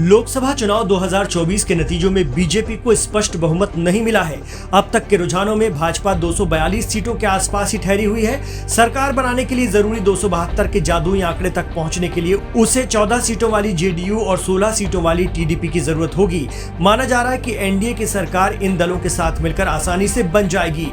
लोकसभा चुनाव 2024 के नतीजों में बीजेपी को स्पष्ट बहुमत नहीं मिला है। अब तक के रुझानों में भाजपा 242 सीटों के आसपास ही ठहरी हुई है। सरकार बनाने के लिए जरूरी 272 के जादुई आंकड़े तक पहुंचने के लिए उसे 14 सीटों वाली जेडीयू और 16 सीटों वाली टीडीपी की जरूरत होगी। माना जा रहा है कि एनडीए की सरकार इन दलों के साथ मिलकर आसानी से बन जाएगी।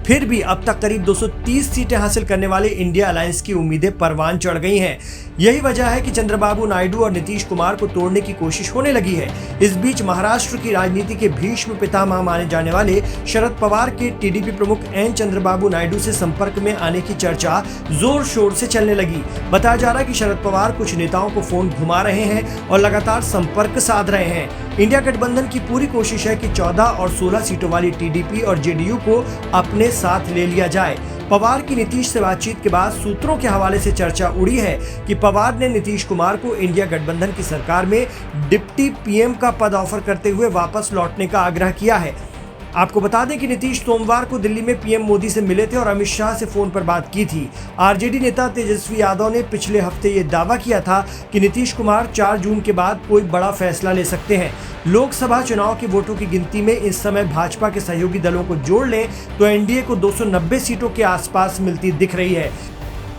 फिर भी अब तक करीब 230 सीटें हासिल करने वाले इंडिया अलायंस की उम्मीदें परवान चढ़ गई हैं। यही वजह है कि चंद्रबाबू नायडू और नीतीश कुमार को तोड़ने की कोशिश होने लगी है। इस बीच महाराष्ट्र की राजनीति के भीष्म पितामह माने जाने वाले शरद पवार के टीडीपी प्रमुख एन चंद्रबाबू नायडू से संपर्क में आने की चर्चा जोर शोर से चलने लगी। बताया जा रहा है कि शरद पवार कुछ नेताओं को फोन घुमा रहे हैं और लगातार संपर्क साध रहे हैं। इंडिया गठबंधन की पूरी कोशिश है कि 14 और 16 सीटों वाली टीडीपी और जेडीयू को अपने साथ ले लिया जाए। पवार की नीतीश से बातचीत के बाद सूत्रों के हवाले से चर्चा उड़ी है कि पवार ने नीतीश कुमार को इंडिया गठबंधन की सरकार में डिप्टी पीएम का पद ऑफर करते हुए वापस लौटने का आग्रह किया है। आपको बता दें कि नीतीश सोमवार को दिल्ली में पीएम मोदी से मिले थे और अमित शाह से फोन पर बात की थी। आरजेडी नेता तेजस्वी यादव ने पिछले हफ्ते ये दावा किया था कि नीतीश कुमार 4 जून के बाद कोई बड़ा फैसला ले सकते हैं। लोकसभा चुनाव के वोटों की गिनती में इस समय भाजपा के सहयोगी दलों को जोड़ लें तो एनडीए को 290 सीटों के आसपास मिलती दिख रही है।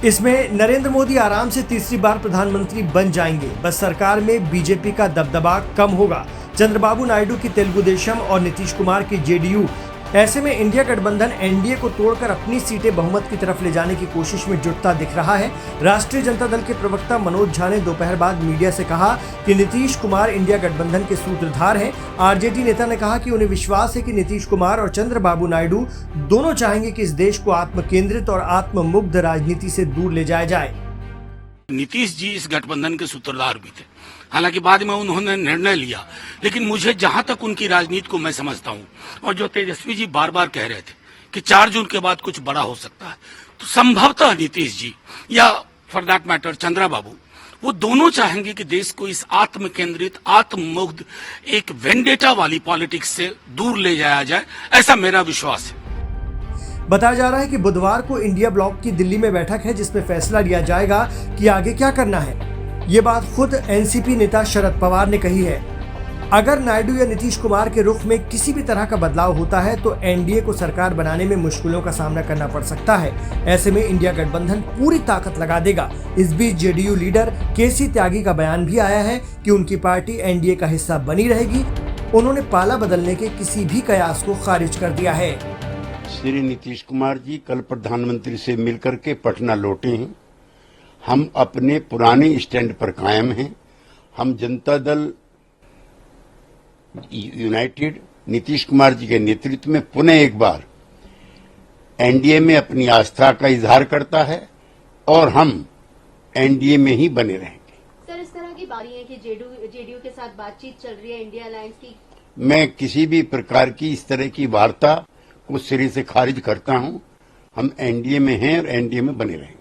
इसमें नरेंद्र मोदी आराम से तीसरी बार प्रधानमंत्री बन जाएंगे। बस सरकार में बीजेपी का दबदबा कम होगा। चंद्रबाबू नायडू की तेलुगु देशम और नीतीश कुमार की जेडीयू। ऐसे में इंडिया गठबंधन एनडीए को तोड़कर अपनी सीटें बहुमत की तरफ ले जाने की कोशिश में जुटता दिख रहा है। राष्ट्रीय जनता दल के प्रवक्ता मनोज झा ने दोपहर बाद मीडिया से कहा कि नीतीश कुमार इंडिया गठबंधन के सूत्रधार हैं। आरजेडी नेता ने कहा कि उन्हें विश्वास है कि नीतीश कुमार और चंद्रबाबू नायडू दोनों चाहेंगे कि इस देश को आत्मकेंद्रित और आत्ममुग्ध राजनीति से दूर ले जाया जाए। नीतीश जी इस गठबंधन के सूत्रधार भी थे, हालांकि बाद में उन्होंने निर्णय लिया, लेकिन मुझे जहां तक उनकी राजनीति को मैं समझता हूं और जो तेजस्वी जी बार बार कह रहे थे कि 4 जून के बाद कुछ बड़ा हो सकता है, तो संभवतः नीतीश जी या फॉर दैट मैटर चंद्रबाबू, वो दोनों चाहेंगे कि देश को इस आत्म केंद्रित आत्ममुग्ध एक वेंडेटा वाली पॉलिटिक्स से दूर ले जाया जाए, ऐसा मेरा विश्वास है। बताया जा रहा है कि बुधवार को इंडिया ब्लॉक की दिल्ली में बैठक है जिसमें फैसला लिया जाएगा कि आगे क्या करना है। ये बात खुद एनसीपी नेता शरद पवार ने कही है। अगर नायडू या नीतीश कुमार के रुख में किसी भी तरह का बदलाव होता है तो एनडीए को सरकार बनाने में मुश्किलों का सामना करना पड़ सकता है। ऐसे में इंडिया गठबंधन पूरी ताकत लगा देगा। इस बीच जेडीयू लीडर केसी त्यागी का बयान भी आया है कि उनकी पार्टी एनडीए का हिस्सा बनी रहेगी। उन्होंने पाला बदलने के किसी भी कयास को खारिज कर दिया है। श्री नीतीश कुमार जी कल प्रधानमंत्री से मिलकर के पटना लौटे हैं। हम अपने पुराने स्टैंड पर कायम हैं। हम जनता दल यूनाइटेड नीतीश कुमार जी के नेतृत्व में पुनः एक बार एनडीए में अपनी आस्था का इजहार करता है और हम एनडीए में ही बने रहेंगे। सर, इस तरह की बात है कि जेडीयू के साथ बातचीत चल रही है इंडिया अलायंस की। मैं किसी भी प्रकार की इस तरह की वार्ता को सिरे से खारिज करता हूं। हम एनडीए में हैं और एनडीए में बने रहेंगे।